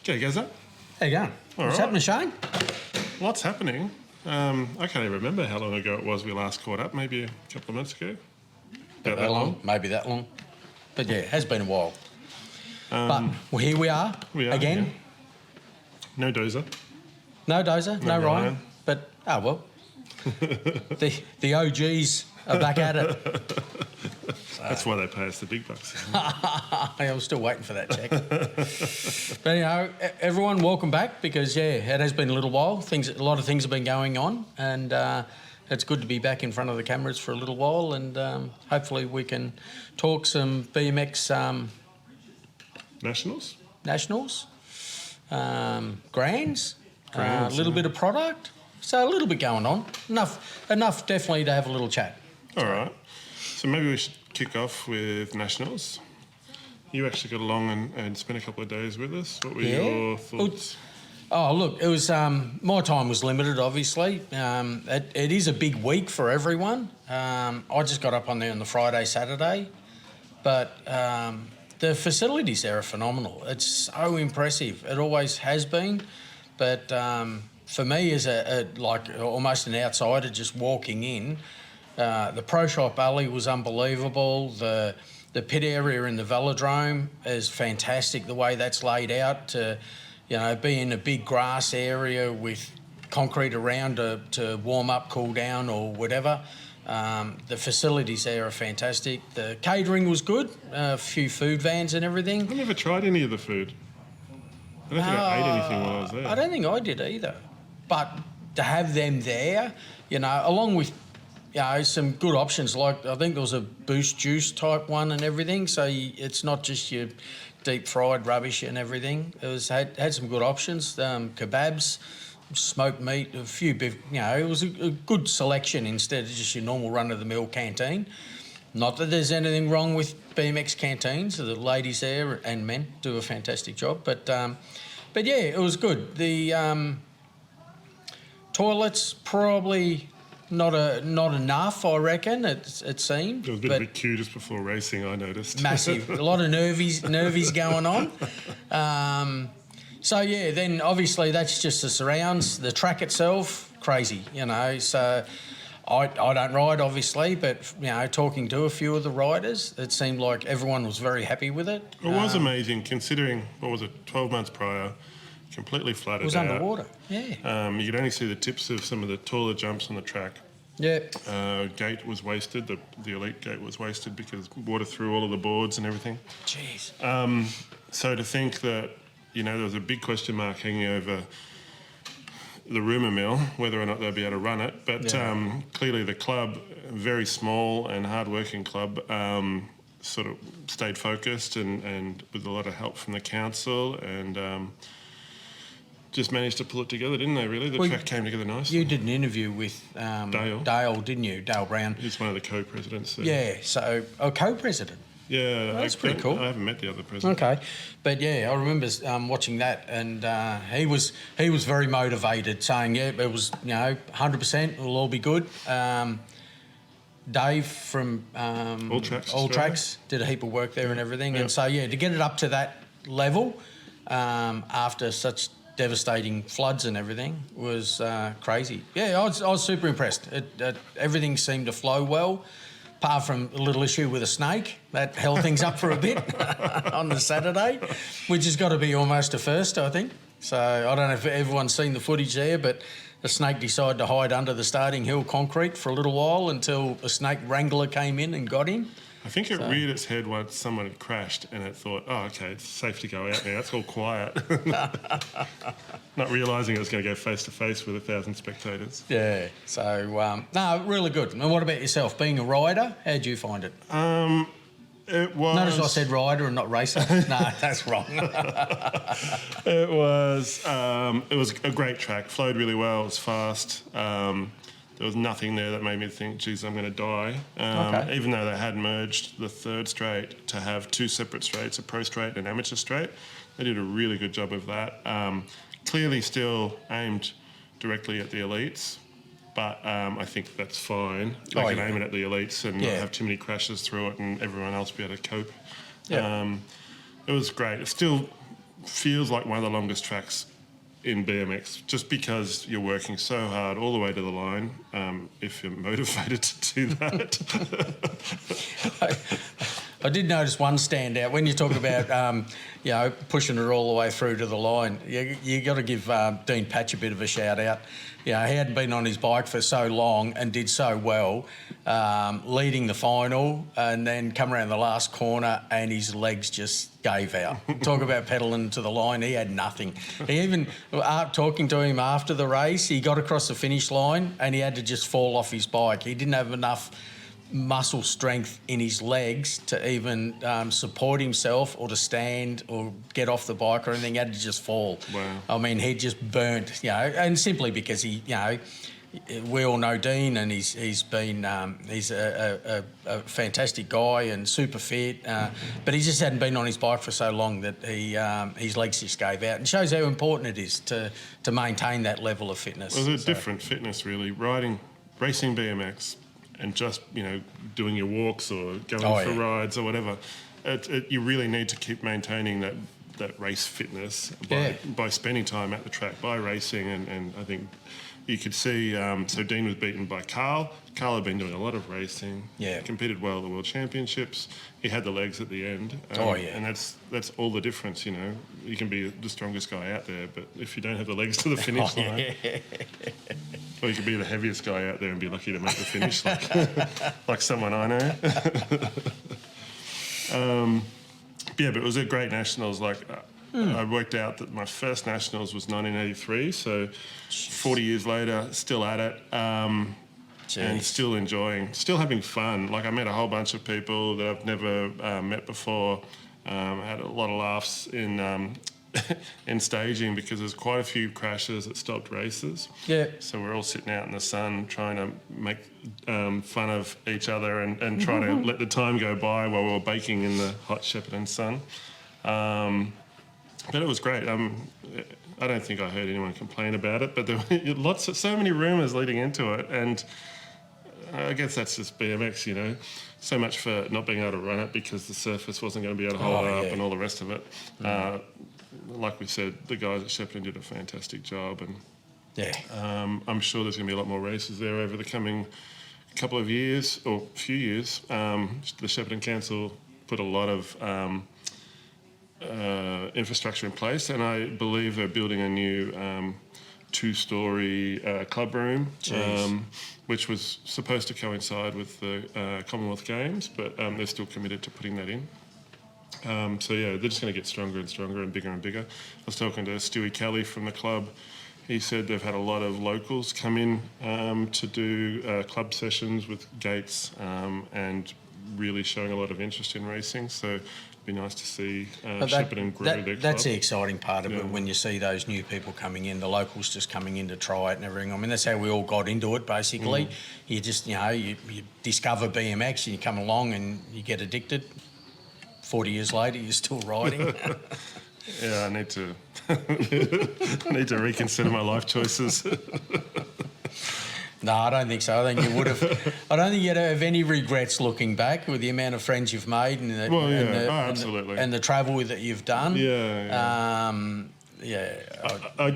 Okay, Gaza. How you going? What's right. happening, Shane? What's happening? I can't even remember how long ago it was we last caught up. Maybe a couple of months ago. About that long? Maybe that long. But yeah, it has been a while. But well, here we are again. Yeah. No Dozer. No Dozer, no Ryan. But, oh well. the OGs are back at it. That's why they pay us the big bucks. I'm still waiting for that check. But, you know, everyone, welcome back because, yeah, it has been a little while. A lot of things have been going on and it's good to be back in front of the cameras for a little while and hopefully we can talk some BMX... Nationals, Grands, a little bit of product. So a little bit going on. Enough definitely to have a little chat. All right. So maybe we should kick off with Nationals. You actually got along and spent a couple of days with us. What were your thoughts? Oh, look, it was my time was limited, obviously. It is a big week for everyone. I just got up on there on the Friday, Saturday. But the facilities there are phenomenal. It's so impressive. It always has been. But for me, as like almost an outsider just walking in, the Pro Shop alley was unbelievable. The pit area in the velodrome is fantastic. The way that's laid out to, you know, be in a big grass area with concrete around to warm up, cool down, or whatever. The facilities there are fantastic. The catering was good. A few food vans and everything. I never tried any of the food. I don't think I ate anything while I was there. I don't think I did either. But to have them there, you know, along with, you know, some good options, like I think there was a boost juice type one and everything, so it's not just your deep fried rubbish and everything. It was had some good options, kebabs, smoked meat, a few beef, you know, it was a good selection instead of just your normal run-of-the-mill canteen. Not that there's anything wrong with BMX canteens, the ladies there and men do a fantastic job, but yeah, it was good. The toilets probably not enough, I reckon. It seemed. There was a bit of a queue just before racing, I noticed. Massive, a lot of nervies going on. So yeah, then obviously that's just the surrounds. The track itself, crazy, you know. So I don't ride obviously, but you know, talking to a few of the riders, it seemed like everyone was very happy with it. It was amazing considering, what was it, 12 months prior. Completely flatted out. It was underwater, yeah. You could only see the tips of some of the taller jumps on the track. Yeah. Gate was wasted. The elite gate was wasted because water through all of the boards and everything. Jeez. So to think that, you know, there was a big question mark hanging over the rumour mill, whether or not they'll be able to run it. But clearly the club, a very small and hard-working club, sort of stayed focused and with a lot of help from the council and... just managed to pull it together, didn't they, really? The track came together nicely. You did an interview with Dale, didn't you? Dale Brown. He's one of the co-presidents there. Yeah, so... Oh, co-president? Yeah. That's pretty cool. I haven't met the other president. Okay. But, yeah, I remember watching that and he was very motivated, saying, yeah, it was, you know, 100%, it'll all be good. Dave from All Tracks did a heap of work there and everything. Yeah. And so, yeah, to get it up to that level after such... devastating floods and everything was crazy. Yeah, I was super impressed. Everything seemed to flow well, apart from a little issue with a snake that held things up for a bit on the Saturday, which has got to be almost a first, I think. So I don't know if everyone's seen the footage there, but the snake decided to hide under the starting hill concrete for a little while until a snake wrangler came in and got him. I think it reared its head once someone had crashed and it thought, oh, okay, it's safe to go out now. It's all quiet. Not realising it was going to go face-to-face with 1,000 spectators. Yeah, so, no, really good. And what about yourself? Being a rider, how'd you find it? It was... Notice I said rider and not racer. No, that's wrong. It was a great track. Flowed really well. It was fast. There was nothing there that made me think, geez, I'm going to die. Even though they had merged the third straight to have two separate straights, a pro straight and an amateur straight. They did a really good job of that. Clearly still aimed directly at the elites, but I think that's fine. They can aim it at the elites and not have too many crashes through it and everyone else be able to cope. It was great. It's still feels like one of the longest tracks in BMX, just because you're working so hard all the way to the line, if you're motivated to do that. I did notice one standout when you talk about, pushing it all the way through to the line. You got to give Dean Patch a bit of a shout out. He hadn't been on his bike for so long and did so well, leading the final, and then come around the last corner and his legs just gave out. Talk about pedalling to the line. He had nothing. He even, talking to him after the race, he got across the finish line and he had to just fall off his bike. He didn't have enough muscle strength in his legs to even support himself or to stand or get off the bike or anything. He had to just fall. Wow. I mean, he just burnt, and simply because we all know Dean, and he's a fantastic guy and super fit, but he just hadn't been on his bike for so long that his legs just gave out. And shows how important it is to maintain that level of fitness. Well, it's a different fitness, really. Racing BMX, and just doing your walks or going for rides or whatever, you really need to keep maintaining that race fitness by spending time at the track, by racing, and I think you could see. So Dean was beaten by Carl. Carl had been doing a lot of racing. Yeah, competed well at the World Championships. He had the legs at the end. And that's all the difference. You can be the strongest guy out there, but if you don't have the legs to the finish line. Or you could be the heaviest guy out there and be lucky to make the finish, like someone I know. But it was a great nationals. I worked out that my first nationals was 1983, so 40 years later, still at it, and still enjoying, still having fun. I met a whole bunch of people that I've never met before. Had a lot of laughs in staging because there's quite a few crashes that stopped races. Yeah. So we're all sitting out in the sun trying to make fun of each other and try to let the time go by while we were baking in the hot Shepparton sun. But it was great. I don't think I heard anyone complain about it, but there were so many rumours leading into it, and I guess that's just BMX, So much for not being able to run it because the surface wasn't going to be able to hold up and all the rest of it. Like we said, the guys at Shepparton did a fantastic job, and I'm sure there's going to be a lot more races there over the coming couple of years or few years. The Shepparton Council put a lot of infrastructure in place, and I believe they're building a new 2-story club room, which was supposed to coincide with the Commonwealth Games, but they're still committed to putting that in. They're just going to get stronger and stronger and bigger and bigger. I was talking to Stewie Kelly from the club. He said they've had a lot of locals come in to do club sessions with Gates and really showing a lot of interest in racing. So it'd be nice to see Shepparton grow their club. That's the exciting part of it, when you see those new people coming in, the locals just coming in to try it and everything. I mean, that's how we all got into it, basically. You just, you discover BMX and you come along and you get addicted. 40 years later, you're still riding. I need to reconsider my life choices. No, I don't think so. I think you would have. I don't think you'd have any regrets looking back with the amount of friends you've made and absolutely, and the travel that you've done. I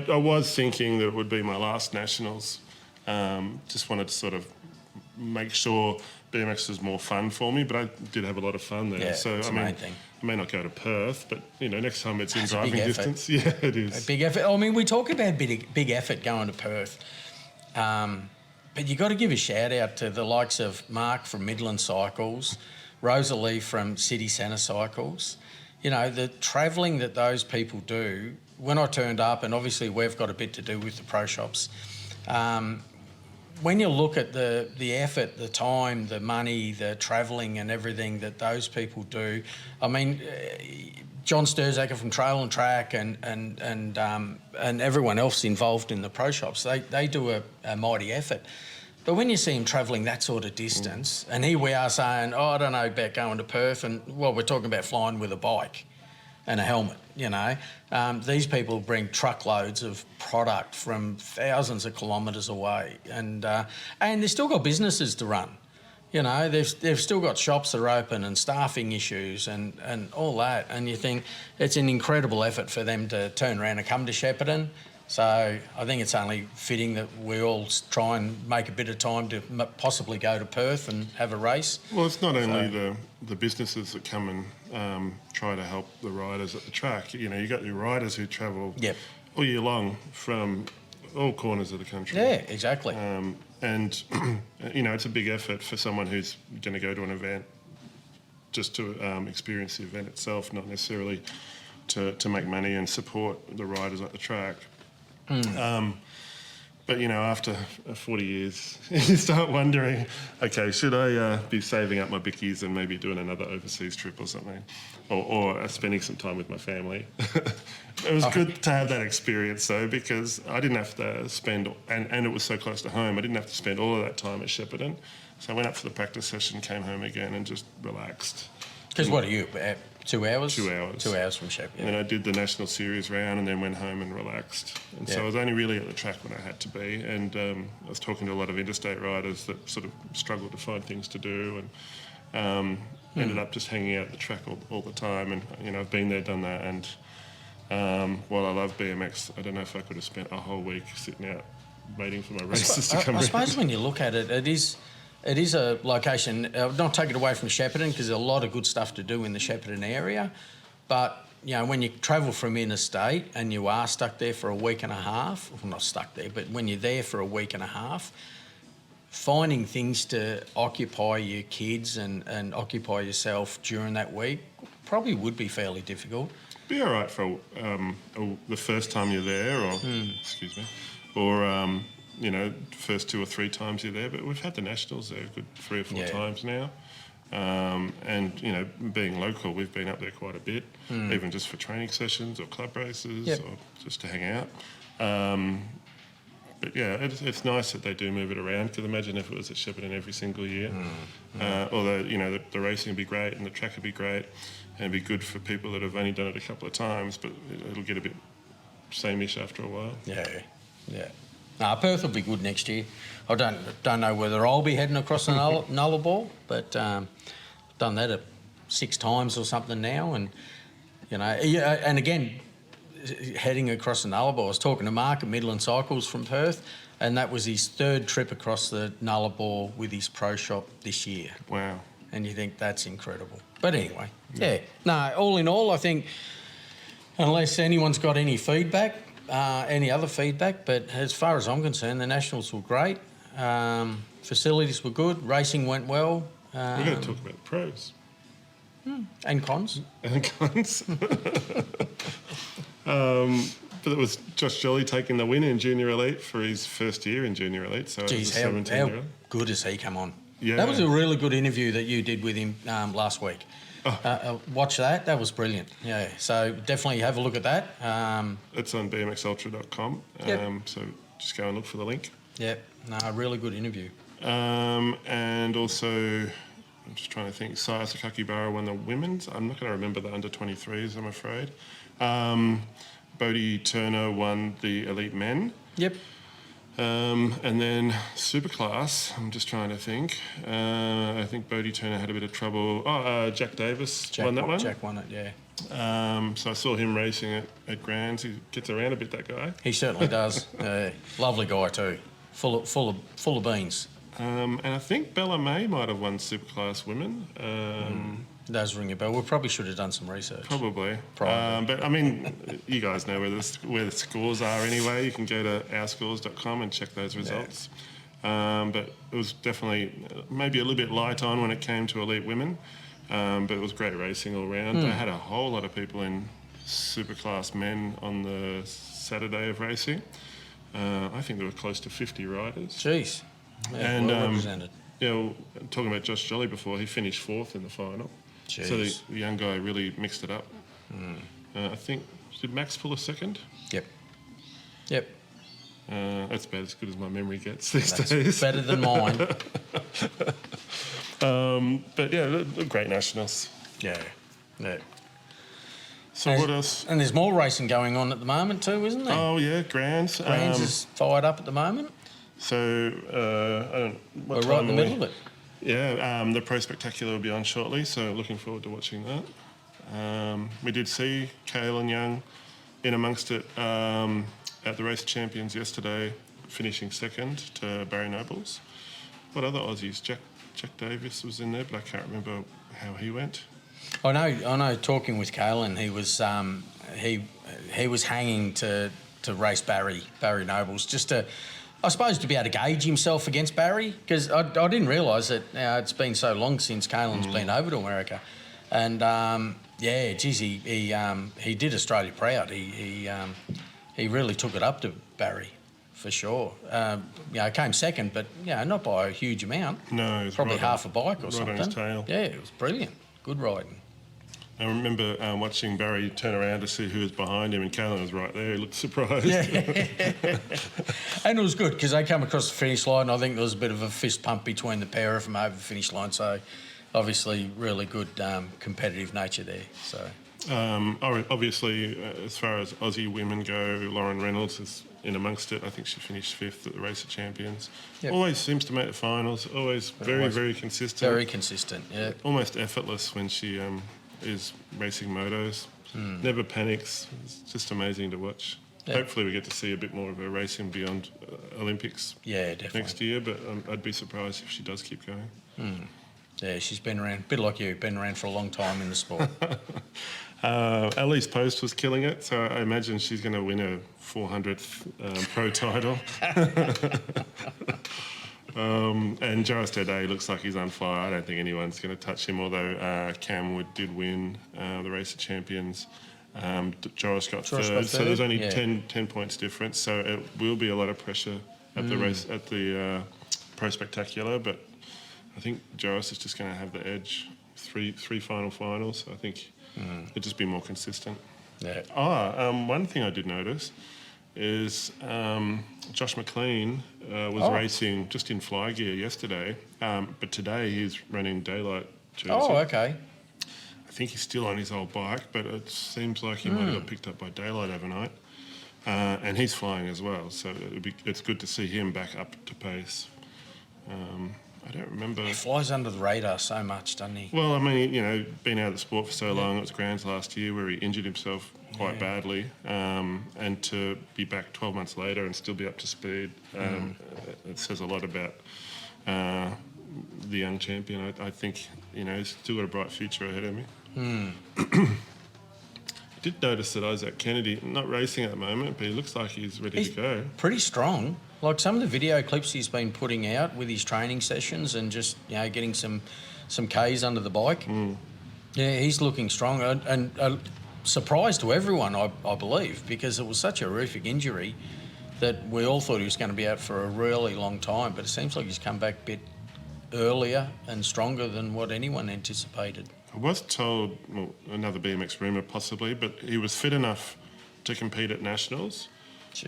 was thinking that it would be my last nationals. Just wanted to sort of make sure BMX was more fun for me, but I did have a lot of fun there. Yeah, so I mean, I may not go to Perth, but next time it's in driving distance. Yeah, it is a big effort. I mean, we talk about big effort going to Perth, but you got to give a shout out to the likes of Mark from Midland Cycles, Rosalie from City Centre Cycles. The travelling that those people do. When I turned up, and obviously we've got a bit to do with the pro shops. When you look at the effort, the time, the money, the travelling and everything that those people do, I mean, John Sturzaker from Trail and Track and everyone else involved in the pro shops, they do a mighty effort. But when you see him travelling that sort of distance, and here we are saying, I don't know about going to Perth, and we're talking about flying with a bike and a helmet, These people bring truckloads of product from thousands of kilometres away, and they've still got businesses to run. You know, they've still got shops that are open and staffing issues and all that. And you think it's an incredible effort for them to turn around and come to Shepparton. So I think it's only fitting that we all try and make a bit of time to possibly go to Perth and have a race. Well, it's not only the businesses that come and try to help the riders at the track. You know, you got your riders who travel all year long from all corners of the country. Yeah, exactly. And, you know, it's a big effort for someone who's going to go to an event just to experience the event itself, not necessarily to make money and support the riders at the track. But, you know, after 40 years, you start wondering, okay, should I be saving up my bickies and maybe doing another overseas trip or something? Or spending some time with my family? It was good to have that experience, though, because I didn't have to spend, and it was so close to home, I didn't have to spend all of that time at Shepparton. So I went up for the practice session, came home again and just relaxed. Because what are you, 2 hours? 2 hours. 2 hours from Shepparton. And then I did the National Series round and then went home and relaxed. And so I was only really at the track when I had to be. And I was talking to a lot of interstate riders that sort of struggled to find things to do and ended up just hanging out at the track all the time. And, you know, I've been there, done that. And while I love BMX, I don't know if I could have spent a whole week sitting out waiting for my races to come around. I suppose when you look at it, it is a location, not take it away from Shepparton, because there's a lot of good stuff to do in the Shepparton area. But, you know, when you travel from interstate and you are stuck there for a week and a half, well, not stuck there, but when you're there for a week and a half, finding things to occupy your kids and occupy yourself during that week probably would be fairly difficult. Be all right for the first time you're there, or excuse me, or you know, first 2 or 3 times you're there. But we've had the nationals there a good 3 or 4 times now, and you know, being local, we've been up there quite a bit, even just for training sessions or club races or just to hang out. But yeah, it's nice that they do move it around, because imagine if it was at Shepparton every single year. Although, you know, the racing would be great and the track would be great and it'd be good for people that have only done it a couple of times, but it'll get a bit sameish after a while. Yeah. Perth will be good next year. I don't know whether I'll be heading across the Nullarbor, but done that 6 times or something now, and you know, and again, heading across the Nullarbor, I was talking to Mark at Midland Cycles from Perth, and that was his 3rd trip across the Nullarbor with his pro shop this year. Wow. And you think that's incredible. But anyway, all in all, I think, unless anyone's got any feedback, any other feedback, but as far as I'm concerned, the Nationals were great. Facilities were good. Racing went well. We're going to talk about the pros. And cons. And cons. But it was Josh Jolly taking the win in Junior Elite for his first year in Junior Elite. So geez, how good has he come on? Yeah. That was a really good interview that you did with him last week. Watch that. That was brilliant. Yeah. So definitely have a look at that. It's on bmxultra.com. So just go and look for the link. Yep. No, really good interview. And also, I'm just trying to think, Saya Sakakibara won the women's. I'm not going to remember the under-23s, I'm afraid. Bodie Turner won the elite men. Yep. And then Superclass, I'm just trying to think. I think Bodie Turner had a bit of trouble. Jack Davis won that one. Jack won it, yeah. So I saw him racing at Grands. He gets around a bit, that guy. He certainly does. Lovely guy too. Full of beans. And I think Bella May might have won Superclass women. Does ring a bell. We probably should have done some research. Probably. But I mean, you guys know where the scores are anyway. You can go to ourscores.com and check those results. But it was definitely maybe a little bit light on when it came to elite women. But it was great racing all round. They had a whole lot of people in Superclass men on the Saturday of racing. I think there were close to 50 riders. Jeez. Yeah, and well represented. Talking about Josh Jolly before, he finished 4th in the final. Jeez. So the young guy really mixed it up. I think, did Max pull a 2nd? Yep. That's about as good as my memory gets these days. Better than mine. But yeah, great nationals. Yeah. So what else? And there's more racing going on at the moment too, isn't there? Oh yeah, Grands. Grands is fired up at the moment. So I don't. We're right in the middle of it. The Pro Spectacular will be on shortly, so looking forward to watching that. We did see Caelan Young in amongst it at the Race of Champions yesterday, finishing second to Barry Nobles. What other Aussies? Jack Davis was in there, but I can't remember how he went. I know. Talking with Caelan, he was hanging to race Barry Nobles, just to, I suppose, to be able to gauge himself against Barry, because I didn't realise that it's been so long since Caelan's been over to America, and he did Australia proud. He really took it up to Barry, for sure. Came second, but not by a huge amount. No, it was probably half a bike or something. Right on his tail. Yeah, it was brilliant. Good riding. I remember watching Barry turn around to see who was behind him, and Caelan was right there. He looked surprised. Yeah. And it was good because they come across the finish line. I think there was a bit of a fist pump between the pair of them over the finish line. So, obviously, really good competitive nature there. So, obviously, as far as Aussie women go, Lauren Reynolds is in amongst it. I think she finished 5th at the Race of Champions. Yep. Always seems to make the finals. Always very consistent. Very consistent. Yeah. Almost effortless when she is racing motos. Never panics. It's just amazing to watch. Yep. Hopefully we get to see a bit more of her racing beyond Olympics next year, but I'd be surprised if she does keep going. Yeah, she's been around, a bit like you, been around for a long time in the sport. Elise Post was killing it, so I imagine she's going to win her 400th pro title. And Joris Day looks like he's on fire. I don't think anyone's going to touch him, although Cam Wood did win the Race of Champions. Joris got third, so there's only 10 points difference, so it will be a lot of pressure at the race, at the Pro Spectacular, but I think Joris is just going to have the edge. Three finals. I think it'll just be more consistent. Yeah. One thing I did notice is Josh McLean was racing just in fly gear yesterday, but today he's running daylight jersey. Oh, okay. I think he's still on his old bike, but it seems like he might have got picked up by daylight overnight, and he's flying as well. So it's good to see him back up to pace. I don't remember. He flies under the radar so much, doesn't he? Well, I mean, being out of the sport for so long, it was Grands last year where he injured himself quite badly, and to be back 12 months later and still be up to speed, it says a lot about the young champion. I think, he's still got a bright future ahead of me. I did notice that Isaac Kennedy, not racing at the moment, but he looks like he's ready to go. Pretty strong. Like some of the video clips he's been putting out with his training sessions and just, getting some Ks under the bike. Yeah, he's looking strong and surprise to everyone, I believe, because it was such a horrific injury that we all thought he was going to be out for a really long time, but it seems like he's come back a bit earlier and stronger than what anyone anticipated. I was told, another BMX rumour possibly, but he was fit enough to compete at Nationals,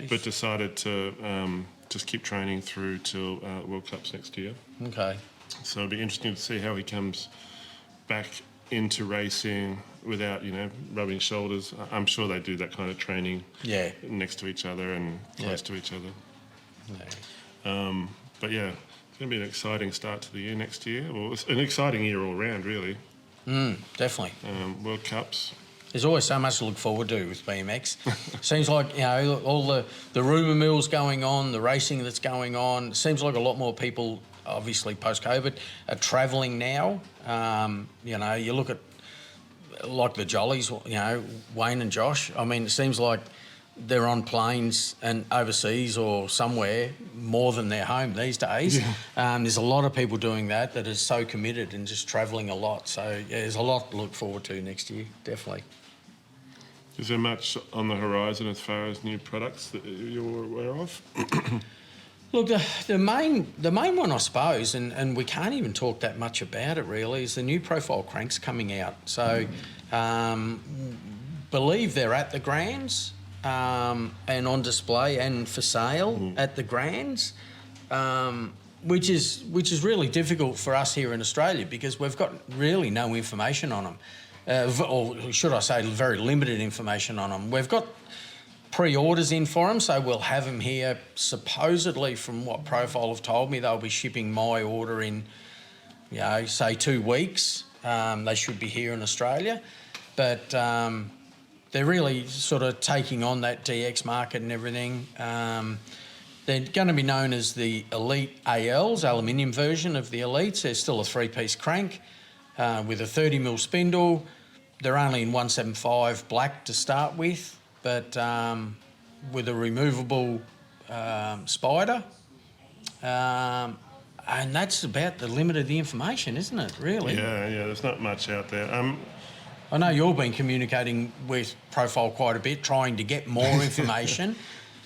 but decided to just keep training through till World Cups next year. Okay. So it'll be interesting to see how he comes back into racing without, rubbing shoulders. I'm sure they do that kind of training next to each other and close to each other. Yeah. But yeah, it's going to be an exciting start to the year next year. Well, it's an exciting year all round, really. Definitely. World Cups. There's always so much to look forward to with BMX. Seems like, all the rumour mills going on, the racing that's going on. It seems like a lot more people, obviously post-COVID, are travelling now. You look at, like the Jollies, Wayne and Josh. I mean, it seems like they're on planes and overseas or somewhere more than they're home these days. There's a lot of people doing that is so committed and just travelling a lot. So, there's a lot to look forward to next year, definitely. Is there much on the horizon as far as new products that you're aware of? Look, the main one, I suppose, and we can't even talk that much about it really, is the new profile cranks coming out. So, believe they're at the Grands and on display and for sale at the Grands, which is really difficult for us here in Australia because we've got really no information on them. Or should I say very limited information on them. We've got pre-orders in for them, so we'll have them here. Supposedly, from what Profile have told me, they'll be shipping my order in say 2 weeks. They should be here in Australia, but they're really sort of taking on that DX market and everything. They're going to be known as the Elite ALs, aluminium version of the Elites. They're still a 3-piece crank with a 30mm spindle. They're only in 175 black to start with, but with a removable spider. And that's about the limit of the information, isn't it, really? Yeah, there's not much out there. I know you've been communicating with Profile quite a bit, trying to get more information.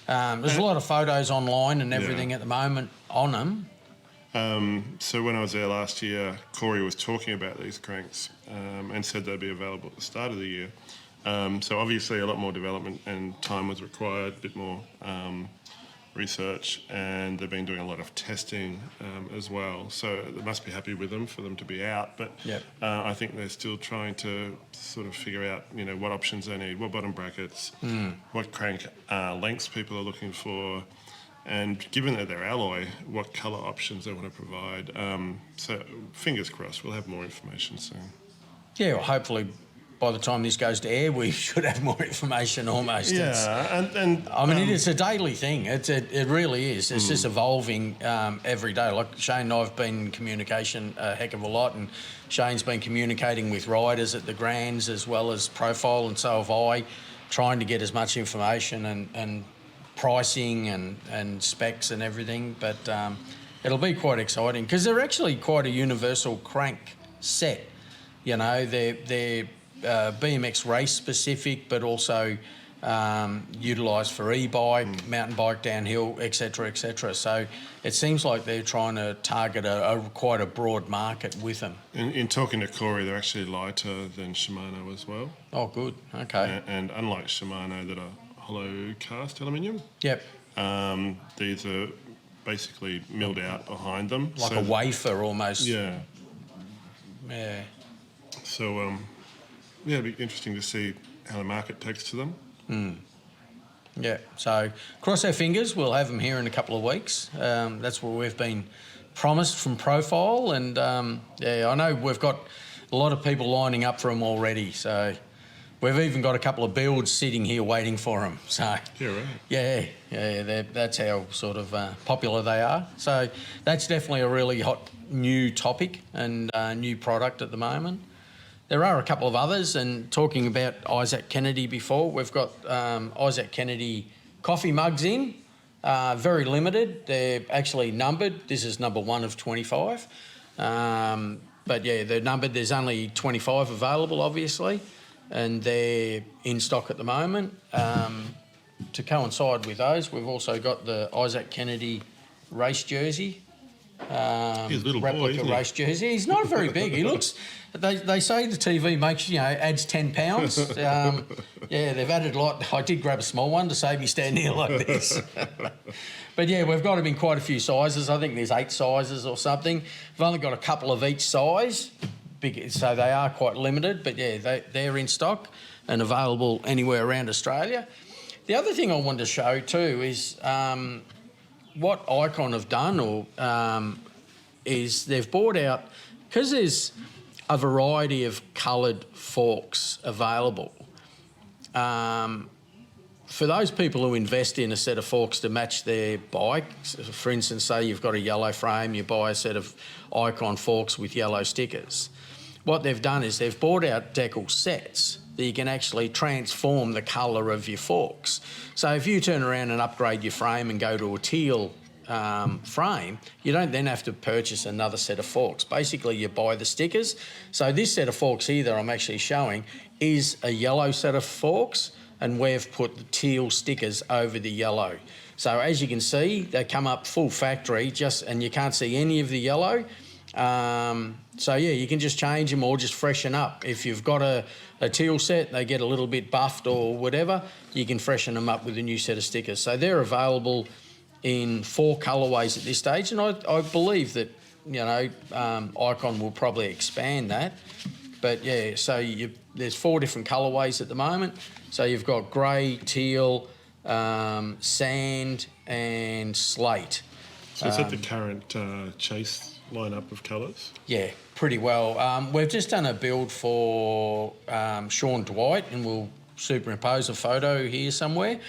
There's a lot of photos online and everything at the moment on them. So when I was there last year, Corey was talking about these cranks and said they'd be available at the start of the year. So obviously a lot more development and time was required, a bit more research, and they've been doing a lot of testing as well. So they must be happy with them for them to be out. But I think they're still trying to sort of figure out, what options they need, what bottom brackets, what crank lengths people are looking for, and given that they're alloy, what colour options they want to provide. So fingers crossed, we'll have more information soon. Yeah, well, hopefully by the time this goes to air, we should have more information almost. Yeah, it's a daily thing. It really is. It's just evolving every day. Like Shane and I have been in communication a heck of a lot, and Shane's been communicating with riders at the Grands as well as Profile, and so have I, trying to get as much information and pricing and specs and everything. But it'll be quite exciting because they're actually quite a universal crank set. They're BMX race specific, but also utilised for e-bike, mountain bike, downhill, etc., etc. So it seems like they're trying to target quite a broad market with them. In talking to Corey, they're actually lighter than Shimano as well. Oh, good. Okay. And unlike Shimano that are hollow cast aluminium, these are basically milled out behind them. Like a wafer almost. Yeah. Yeah. So, it'll be interesting to see how the market takes to them. Yeah, so cross our fingers, we'll have them here in a couple of weeks. That's what we've been promised from Profile, and I know we've got a lot of people lining up for them already, so we've even got a couple of builds sitting here waiting for them. So right. That's how sort of popular they are. So that's definitely a really hot new topic and new product at the moment. There are a couple of others, and talking about Isaac Kennedy before, we've got Isaac Kennedy coffee mugs in, very limited. They're actually numbered. This is number 1 of 25. But yeah, they're numbered. There's only 25 available, obviously, and they're in stock at the moment. To coincide with those, we've also got the Isaac Kennedy race jersey. He's a little replica boy, race jersey. He's not very big. He looks. They say the TV makes adds 10 pounds. They've added a lot. I did grab a small one to save me standing here like this. But yeah, we've got them in quite a few sizes. I think there's 8 sizes or something. We've only got a couple of each size, big, so they are quite limited. But yeah, they're in stock and available anywhere around Australia. The other thing I wanted to show too is what IKON have done, is they've bought out, because there's a variety of coloured forks available. For those people who invest in a set of forks to match their bike, for instance, say you've got a yellow frame, you buy a set of IKON forks with yellow stickers. What they've done is they've bought out decal sets that you can actually transform the colour of your forks. So if you turn around and upgrade your frame and go to a teal frame, you don't then have to purchase another set of forks. Basically, you buy the stickers. So this set of forks here that I'm actually showing is a yellow set of forks, and we've put the teal stickers over the yellow. So as you can see, they come up full factory, and you can't see any of the yellow. So yeah, you can just change them or just freshen up. If you've got a teal set, they get a little bit buffed or whatever, you can freshen them up with a new set of stickers. So they're available in 4 colourways at this stage, and I believe that IKON will probably expand that. But yeah, so there's 4 different colourways at the moment. So you've got grey, teal, sand, and slate. So is that the current chase lineup of colours? Yeah, pretty well. We've just done a build for Sean Dwight, and we'll superimpose a photo here somewhere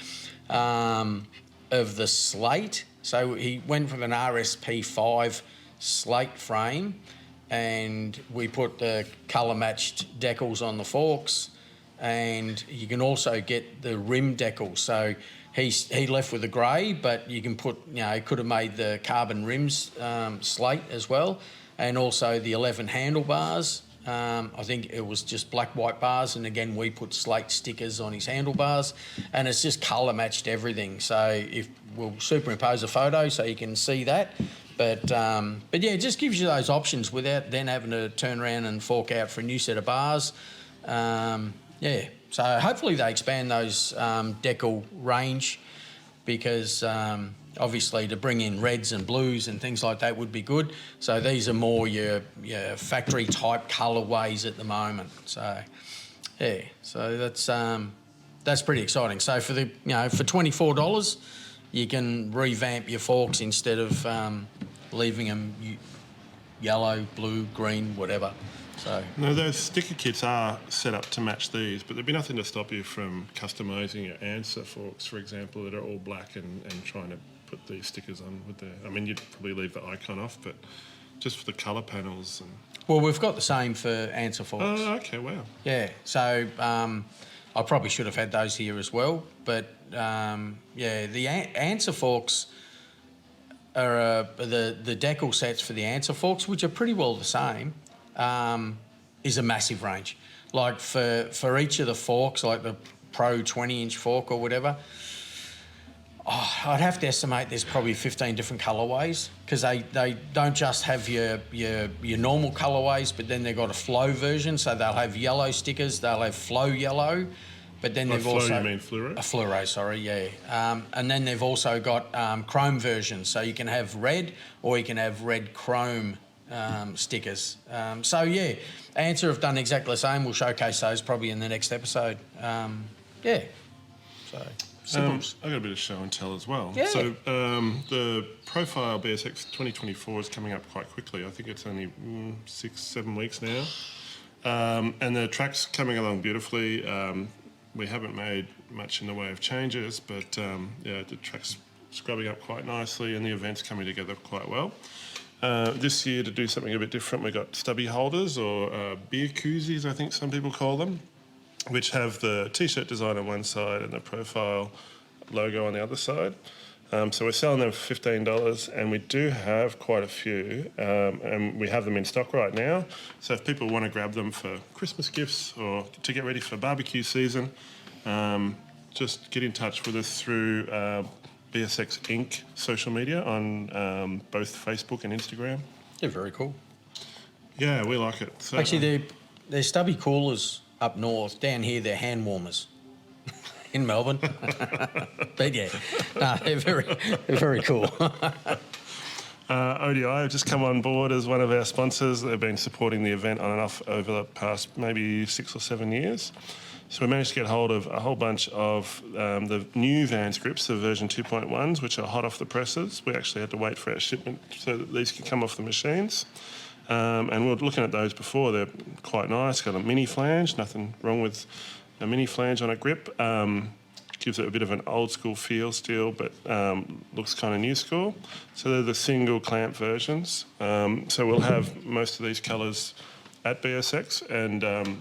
of the slate. So he went with an RSP5 slate frame, and we put the colour-matched decals on the forks, and you can also get the rim decals. So he left with the grey, but you can put, he could have made the carbon rims slate as well, and also the 11 handlebars. I think it was just black, white bars, and again, we put slate stickers on his handlebars, and it's just colour matched everything. So if we'll superimpose a photo so you can see that. But yeah, it just gives you those options without then having to turn around and fork out for a new set of bars. Yeah, so hopefully they expand those decal range, because obviously to bring in reds and blues and things like that would be good. So these are more your factory type colourways at the moment. So yeah, so that's pretty exciting. So for the for $24, you can revamp your forks instead of leaving them yellow, blue, green, whatever. So no, those sticker kits are set up to match these, but there'd be nothing to stop you from customising your answer forks, for example, that are all black and trying to put these stickers on with the... I mean, you'd probably leave the IKON off, but just for the colour panels. And... Well, we've got the same for answer forks. Oh, okay, wow. Yeah, so I probably should have had those here as well, but yeah, the answer forks are the decal sets for the answer forks, which are pretty well the same. Is a massive range. Like for each of the forks, like the Pro 20-inch fork or whatever, I'd have to estimate there's probably 15 different colourways, because they don't just have your normal colourways, but then they've got a flow version, so they'll have yellow stickers, they'll have flow yellow, but then they've flow, also... you mean fluoro? A fluoro, sorry, yeah. And then they've also got chrome versions, so you can have red or you can have red chrome stickers. So yeah, Answer have done exactly the same. We'll showcase those probably in the next episode. Yeah, so simples. I've got a bit of show and tell as well. Yeah. So the profile BSX2024 is coming up quite quickly. I think it's only 6-7 weeks now. And the track's coming along beautifully. We haven't made much in the way of changes, but yeah, the track's scrubbing up quite nicely and the event's coming together quite well. This year, to do something a bit different, we got stubby holders, or beer koozies, I think some people call them, which have the T-shirt design on one side and the profile logo on the other side. So we're selling them for $15, and we do have quite a few, and we have them in stock right now. So if people want to grab them for Christmas gifts or to get ready for barbecue season, just get in touch with us through BSX Inc. social media on both Facebook and Instagram. They're very cool. Yeah, we like it. So, actually, they're stubby coolers up north. Down here, they're hand warmers in Melbourne. But yeah, no, they're very cool. ODI have just come on board as one of our sponsors. They've been supporting the event on and off over the past maybe 6 or 7 years. So we managed to get hold of a whole bunch of the new Vans grips, the version 2.1s, which are hot off the presses. We actually had to wait for our shipment so that these could come off the machines. And we were looking at those before. They're quite nice. Got a mini flange. Nothing wrong with a mini flange on a grip. Gives it a bit of an old school feel still, but looks kind of new school. So they're the single clamp versions. So we'll have most of these colours at BSX, and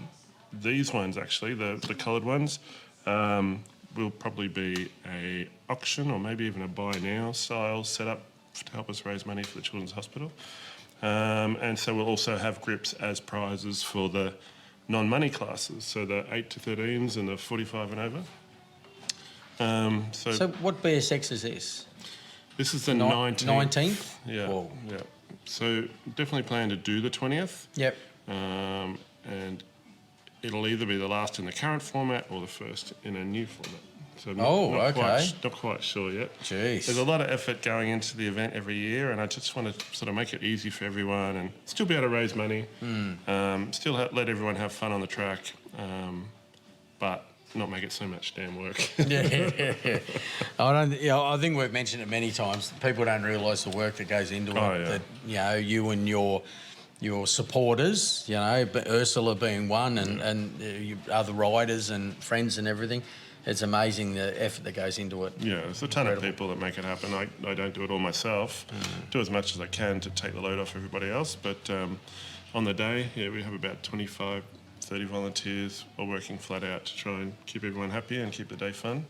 these ones actually, the coloured ones, will probably be a auction or maybe even a buy now style setup to help us raise money for the Children's Hospital. And so we'll also have grips as prizes for the non-money classes, so the 8 to 13s and the 45 and over. So what BSX is this? This is the 19th. Yeah, Whoa. yeah. So definitely plan to do the 20th. Yep. And it'll either be the last in the current format or the first in a new format. So not quite sure yet. Jeez. There's a lot of effort going into the event every year, and I just want to sort of make it easy for everyone and still be able to raise money, still let everyone have fun on the track, but not make it so much damn work. Yeah. I think we've mentioned it many times. People don't realise the work that goes into it. Yeah. That you and your supporters, but Ursula being one, and other riders and friends and everything. It's amazing the effort that goes into it. Yeah, there's a ton of people that make it happen. I don't do it all myself. Do as much as I can to take the load off everybody else. But on the day, we have about 25, 30 volunteers all working flat out to try and keep everyone happy and keep the day fun.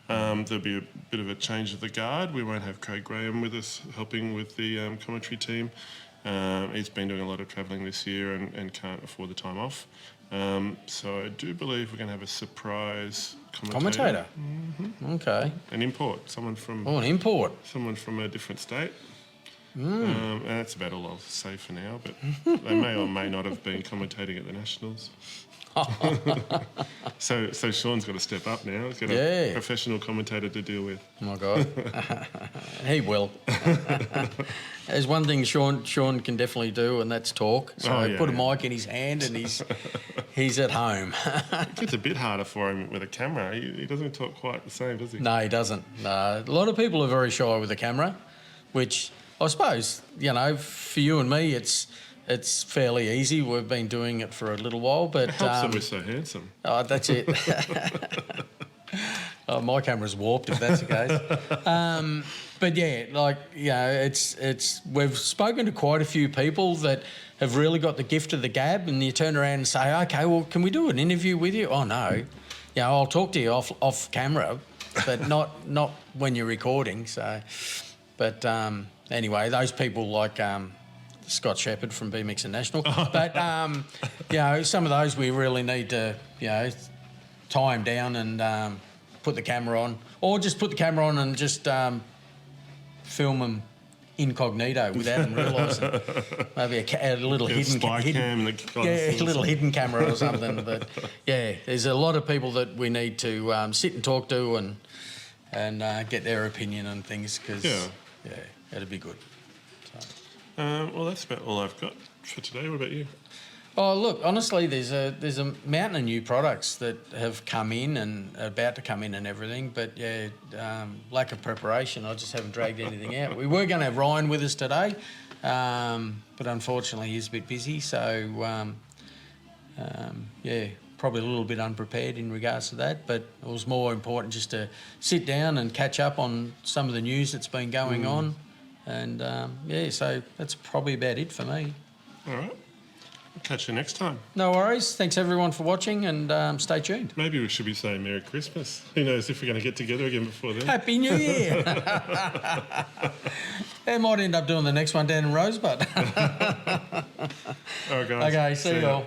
There'll be a bit of a change of the guard. We won't have Craig Graham with us helping with the commentary team. He's been doing a lot of travelling this year and can't afford the time off. So I do believe we're going to have a surprise commentator. Mm-hmm. Okay. An import. Someone from a different state. And that's about all I'll say for now, but they may or may not have been commentating at the Nationals. So Sean's got to step up now. He's got a professional commentator to deal with. Oh my God. He will. There's one thing Sean can definitely do, and that's talk. So put a mic in his hand and he's at home. It gets a bit harder for him with a camera. He doesn't talk quite the same, does he? No, he doesn't. No. A lot of people are very shy with a camera, which I suppose, for you and me, it's fairly easy. We've been doing it for a little while, but it helps that we're so handsome. Oh, that's it. My camera's warped if that's the case. But it's we've spoken to quite a few people that have really got the gift of the gab, and you turn around and say, okay, well, can we do an interview with you? Oh no, I'll talk to you off camera, but not when you're recording. So, but anyway, those people like Scott Shepparton from BMX International, but some of those we really need to tie them down and put the camera on, or just put the camera on and just film them incognito without them realising. Maybe a little hidden camera or something. But there's a lot of people that we need to sit and talk to and get their opinion on things, because it'd be good. Well, that's about all I've got for today. What about you? Oh, look, honestly, there's a mountain of new products that have come in and are about to come in and everything, but lack of preparation. I just haven't dragged anything out. We were going to have Ryan with us today, but unfortunately he's a bit busy, so probably a little bit unprepared in regards to that, but it was more important just to sit down and catch up on some of the news that's been going on, and so that's probably about it for me. All right. We'll catch you next time. No worries. Thanks everyone for watching, and stay tuned. Maybe we should be saying Merry Christmas. Who knows if we're going to get together again before then. Happy New Year. I might end up doing the next one down in Rosebud. All right, guys. Okay, see you all.